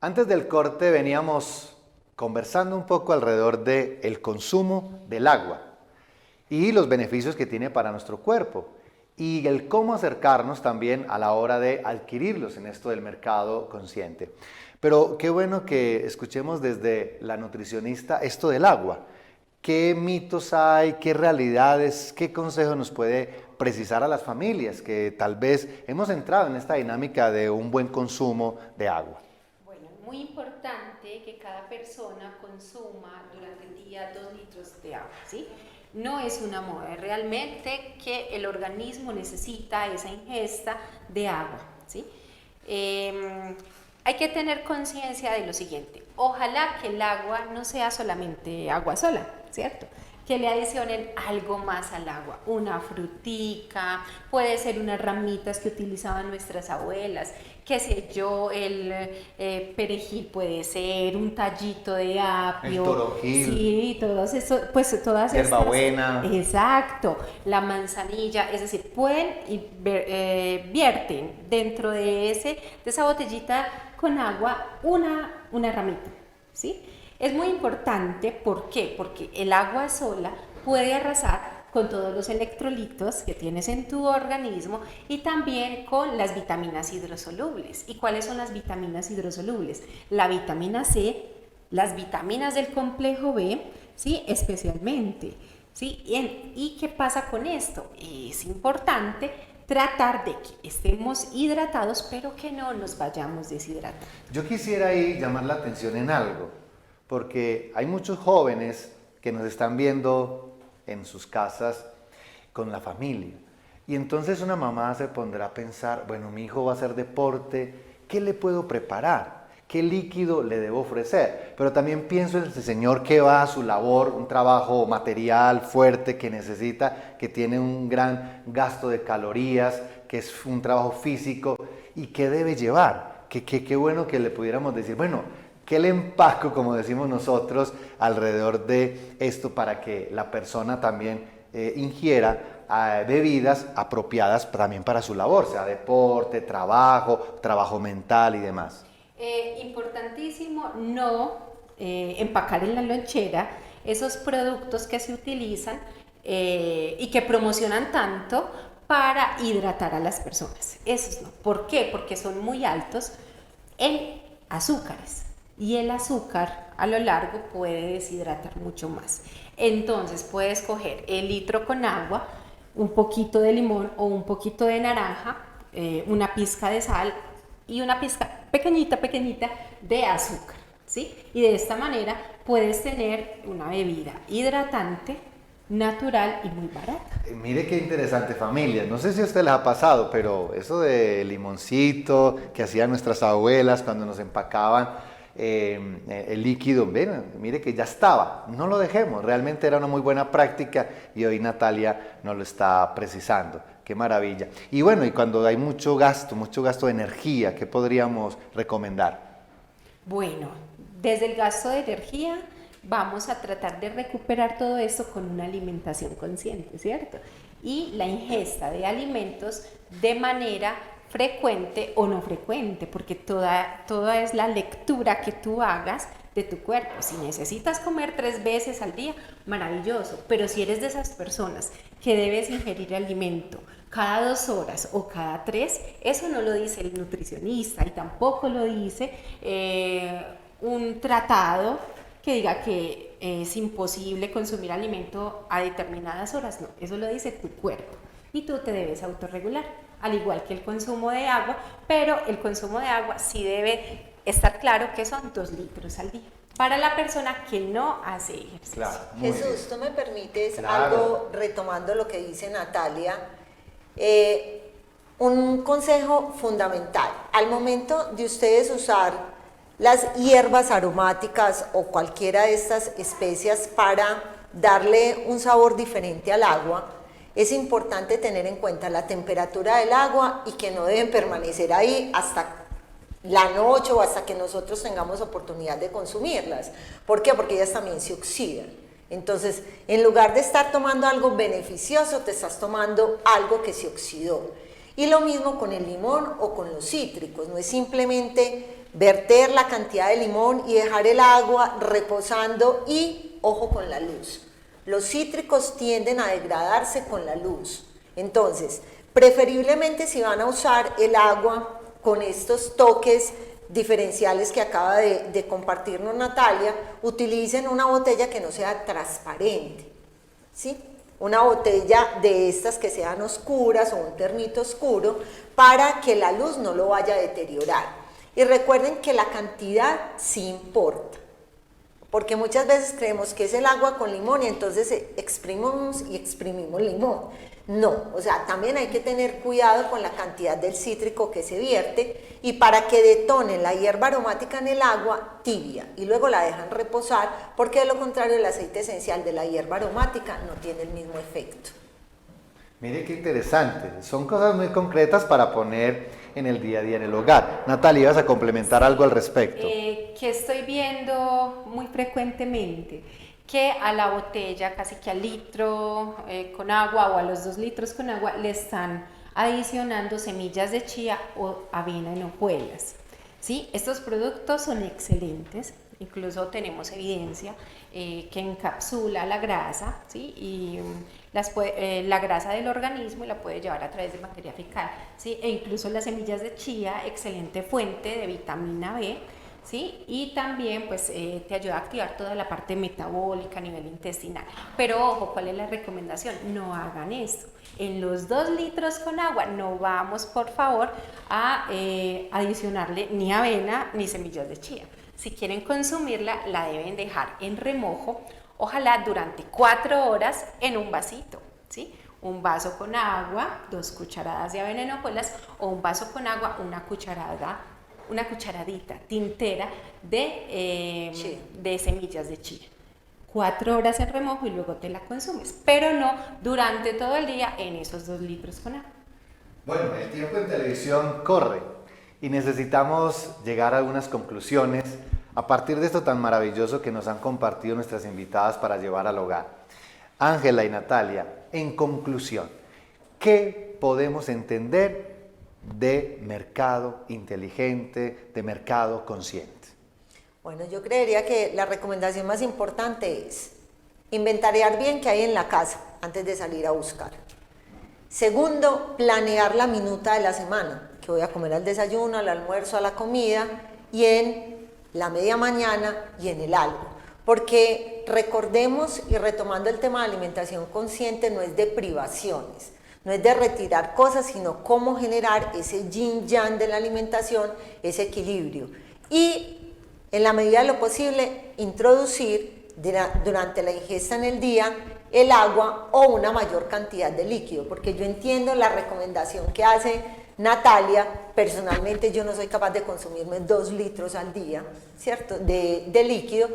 Antes del corte veníamos conversando un poco alrededor del consumo del agua y los beneficios que tiene para nuestro cuerpo y el cómo acercarnos también a la hora de adquirirlos en esto del mercado consciente. Pero qué bueno que escuchemos desde la nutricionista esto del agua. ¿Qué mitos hay? ¿Qué realidades? ¿Qué consejo nos puede precisar a las familias que tal vez hemos entrado en esta dinámica de un buen consumo de agua? Bueno, muy importante que cada persona consuma durante el día 2 litros de agua, ¿sí? No es una moda, es realmente que el organismo necesita esa ingesta de agua, ¿sí? Hay que tener conciencia de lo siguiente, ojalá que el agua no sea solamente agua sola, ¿cierto? Que le adicionen algo más al agua, una frutica, puede ser unas ramitas que utilizaban nuestras abuelas, qué sé yo, el perejil puede ser, un tallito de apio, el toronjil, sí, todos eso, pues todas hierbabuena, exacto, la manzanilla, es decir, pueden vierten dentro de esa botellita con agua una ramita, ¿sí? Es muy importante, ¿por qué? Porque el agua sola puede arrasar con todos los electrolitos que tienes en tu organismo y también con las vitaminas hidrosolubles. ¿Y cuáles son las vitaminas hidrosolubles? La vitamina C, las vitaminas del complejo B, ¿sí? Especialmente, ¿sí? ¿Y qué pasa con esto? Es importante tratar de que estemos hidratados, pero que no nos vayamos deshidratando. Yo quisiera ahí llamar la atención en algo, porque hay muchos jóvenes que nos están viendo en sus casas con la familia. Y entonces una mamá se pondrá a pensar, bueno, mi hijo va a hacer deporte, ¿qué le puedo preparar? ¿Qué líquido le debo ofrecer? Pero también pienso en ese señor que va a su labor, un trabajo material fuerte que necesita, que tiene un gran gasto de calorías, que es un trabajo físico y que debe llevar. Qué bueno que le pudiéramos decir, bueno, ¿qué le empaco, como decimos nosotros, alrededor de esto para que la persona también ingiera bebidas apropiadas también para su labor, sea deporte, trabajo mental y demás? Importantísimo no empacar en la lonchera esos productos que se utilizan y que promocionan tanto para hidratar a las personas. Esos no. ¿Por qué? Porque son muy altos en azúcares. Y el azúcar a lo largo puede deshidratar mucho más. Entonces puedes coger el litro con agua, un poquito de limón o un poquito de naranja, una pizca de sal y una pizca pequeñita de azúcar, ¿sí? Y de esta manera puedes tener una bebida hidratante, natural y muy barata. Mire qué interesante, familia. No sé si a usted les ha pasado, pero eso de limoncito que hacían nuestras abuelas cuando nos empacaban el líquido, mire que ya estaba, no lo dejemos, realmente era una muy buena práctica y hoy Natalia nos lo está precisando, qué maravilla. Y bueno, y cuando hay mucho gasto de energía, ¿qué podríamos recomendar? Bueno, desde el gasto de energía vamos a tratar de recuperar todo eso con una alimentación consciente, ¿cierto? Y la ingesta de alimentos de manera frecuente o no frecuente, porque toda es la lectura que tú hagas de tu cuerpo. Si necesitas comer 3 veces al día, maravilloso, pero si eres de esas personas que debes ingerir alimento cada 2 horas o cada 3, eso no lo dice el nutricionista y tampoco lo dice un tratado que diga que es imposible consumir alimento a determinadas horas. No, eso lo dice tu cuerpo y tú te debes autorregular, al igual que el consumo de agua, pero el consumo de agua sí debe estar claro que son 2 litros al día para la persona que no hace ejercicio. Claro, Jesús, ¿tú me permites algo retomando lo que dice Natalia? Un consejo fundamental, al momento de ustedes usar las hierbas aromáticas o cualquiera de estas especias para darle un sabor diferente al agua, es importante tener en cuenta la temperatura del agua y que no deben permanecer ahí hasta la noche o hasta que nosotros tengamos oportunidad de consumirlas. ¿Por qué? Porque ellas también se oxidan. Entonces, en lugar de estar tomando algo beneficioso, te estás tomando algo que se oxidó. Y lo mismo con el limón o con los cítricos, no es simplemente verter la cantidad de limón y dejar el agua reposando y ojo con la luz. Los cítricos tienden a degradarse con la luz. Entonces, preferiblemente si van a usar el agua con estos toques diferenciales que acaba de compartirnos Natalia, utilicen una botella que no sea transparente, ¿sí? Una botella de estas que sean oscuras o un termito oscuro para que la luz no lo vaya a deteriorar. Y recuerden que la cantidad sí importa, porque muchas veces creemos que es el agua con limón y entonces exprimimos y exprimimos limón. No, o sea, también hay que tener cuidado con la cantidad del cítrico que se vierte y para que detone la hierba aromática en el agua tibia y luego la dejan reposar, porque de lo contrario el aceite esencial de la hierba aromática no tiene el mismo efecto. Mire qué interesante, son cosas muy concretas para poner en el día a día en el hogar. Natalia, ¿ibas a complementar algo al respecto? Que estoy viendo muy frecuentemente que a la botella, casi que al litro con agua o a los 2 litros con agua, le están adicionando semillas de chía o avena en hojuelas. ¿Sí? Estos productos son excelentes, incluso tenemos evidencia que encapsula la grasa, ¿sí? Y la grasa del organismo y la puede llevar a través de materia fecal, ¿sí? E incluso las semillas de chía, excelente fuente de vitamina B, ¿sí? Y también pues te ayuda a activar toda la parte metabólica a nivel intestinal. Pero ojo, ¿cuál es la recomendación? No hagan esto. En los 2 litros con agua no vamos, por favor, a adicionarle ni avena ni semillas de chía. Si quieren consumirla, la deben dejar en remojo, ojalá durante 4 horas en un vasito, ¿sí? Un vaso con agua, 2 cucharadas de avena en hojuelas, o un vaso con agua, una cucharadita tintera de semillas de chía. 4 horas en remojo y luego te la consumes, pero no durante todo el día en esos 2 litros con agua. Bueno, el tiempo en televisión corre y necesitamos llegar a algunas conclusiones a partir de esto tan maravilloso que nos han compartido nuestras invitadas para llevar al hogar. Ángela y Natalia, en conclusión, ¿qué podemos entender de mercado inteligente, de mercado consciente? Bueno, yo creería que la recomendación más importante es inventariar bien qué hay en la casa antes de salir a buscar. Segundo, planear la minuta de la semana, que voy a comer al desayuno, al almuerzo, a la comida y en la media mañana y en el algo. Porque recordemos, y retomando el tema de alimentación consciente, no es de privaciones, no es de retirar cosas, sino cómo generar ese yin-yang de la alimentación, ese equilibrio. Y en la medida de lo posible, introducir durante la ingesta en el día el agua o una mayor cantidad de líquido, porque yo entiendo la recomendación que hace Natalia. Personalmente yo no soy capaz de consumirme 2 litros al día, ¿cierto?, de líquido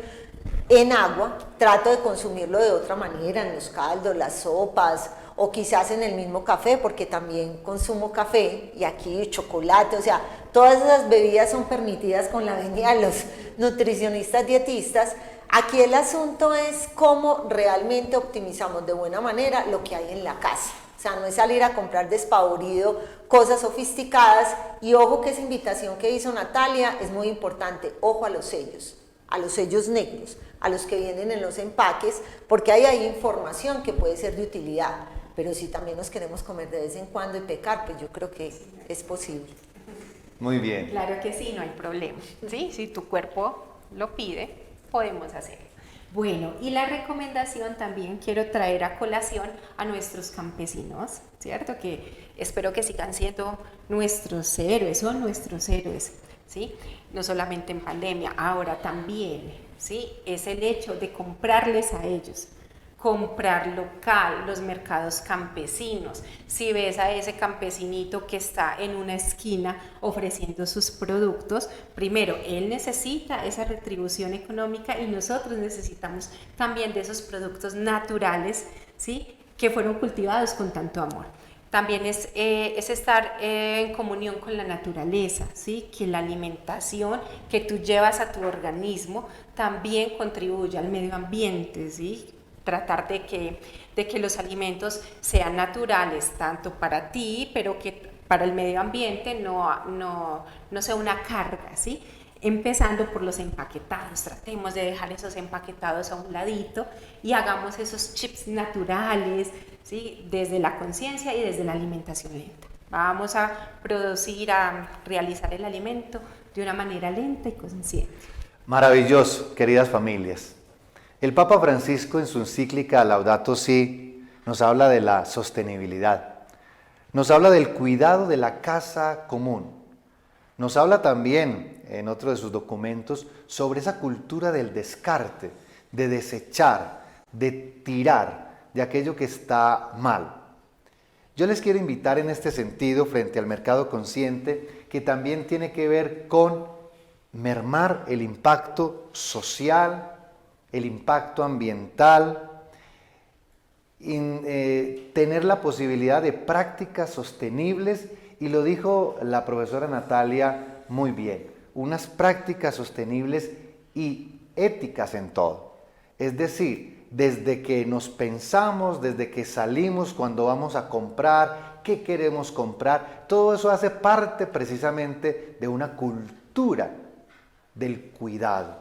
en agua. Trato de consumirlo de otra manera, en los caldos, las sopas, o quizás en el mismo café, porque también consumo café, y aquí chocolate, o sea, todas esas bebidas son permitidas con la venia de los nutricionistas dietistas. Aquí el asunto es cómo realmente optimizamos de buena manera lo que hay en la casa. O sea, no es salir a comprar despavorido cosas sofisticadas. Y ojo que esa invitación que hizo Natalia es muy importante. Ojo a los sellos negros, a los que vienen en los empaques, porque ahí hay información que puede ser de utilidad. Pero si también nos queremos comer de vez en cuando y pecar, pues yo creo que es posible. Muy bien. Claro que sí, no hay problema, ¿sí? Si tu cuerpo lo pide, podemos hacerlo. Bueno, y la recomendación también quiero traer a colación a nuestros campesinos, ¿cierto? Que espero que sigan siendo nuestros héroes, son nuestros héroes, ¿sí? No solamente en pandemia, ahora también, ¿sí? Es el hecho de comprarles a ellos, comprar local, los mercados campesinos. Si ves a ese campesinito que está en una esquina ofreciendo sus productos, primero, él necesita esa retribución económica y nosotros necesitamos también de esos productos naturales, ¿sí?, que fueron cultivados con tanto amor. También es estar en comunión con la naturaleza, ¿sí?, que la alimentación que tú llevas a tu organismo también contribuye al medio ambiente, ¿sí?, tratar de que los alimentos sean naturales, tanto para ti, pero que para el medio ambiente no sea una carga, ¿sí? empezando por los empaquetados. Tratemos de dejar esos empaquetados a un ladito y hagamos esos chips naturales, ¿sí? Desde la conciencia y desde la alimentación lenta. Vamos a producir, a realizar el alimento de una manera lenta y consciente. Maravilloso, queridas familias. El Papa Francisco en su encíclica Laudato Si nos habla de la sostenibilidad, nos habla del cuidado de la casa común, nos habla también en otro de sus documentos sobre esa cultura del descarte, de desechar, de tirar, de aquello que está mal. Yo les quiero invitar en este sentido frente al mercado consciente, que también tiene que ver con mermar el impacto social, el impacto ambiental, tener la posibilidad de prácticas sostenibles, y lo dijo la profesora Natalia muy bien, unas prácticas sostenibles y éticas en todo. Es decir, desde que nos pensamos, desde que salimos, cuando vamos a comprar, qué queremos comprar, todo eso hace parte precisamente de una cultura del cuidado,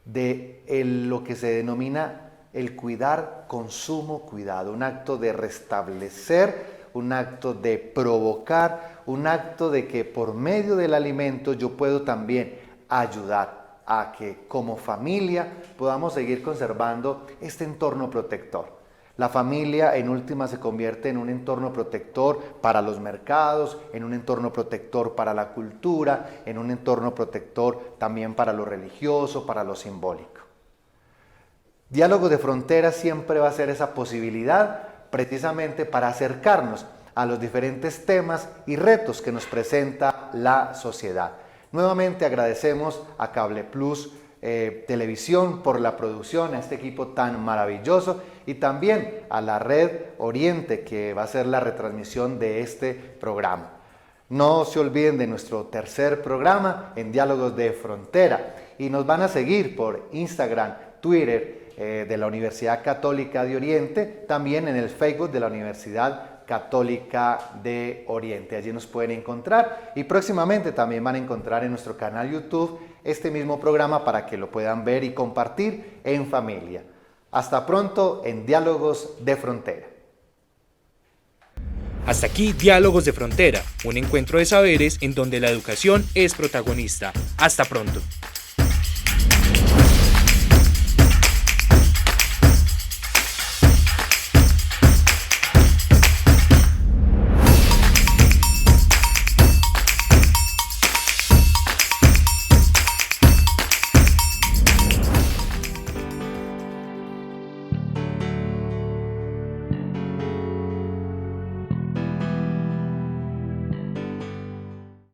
de lo que se denomina el cuidar, consumo, cuidado, un acto de restablecer, un acto de provocar, un acto de que por medio del alimento yo puedo también ayudar a que como familia podamos seguir conservando este entorno protector. La familia en última se convierte en un entorno protector para los mercados, en un entorno protector para la cultura, en un entorno protector también para lo religioso, para lo simbólico. Diálogos de Frontera siempre va a ser esa posibilidad precisamente para acercarnos a los diferentes temas y retos que nos presenta la sociedad. Nuevamente agradecemos a Cable Plus Televisión por la producción, a este equipo tan maravilloso, y también a la Red Oriente, que va a ser la retransmisión de este programa. No se olviden de nuestro tercer programa en Diálogos de Frontera, y nos van a seguir por Instagram, Twitter, de la Universidad Católica de Oriente, también en el Facebook de la Universidad Católica de Oriente. Allí nos pueden encontrar, y próximamente también van a encontrar en nuestro canal YouTube este mismo programa para que lo puedan ver y compartir en familia. Hasta pronto en Diálogos de Frontera. Hasta aquí Diálogos de Frontera, un encuentro de saberes en donde la educación es protagonista. Hasta pronto.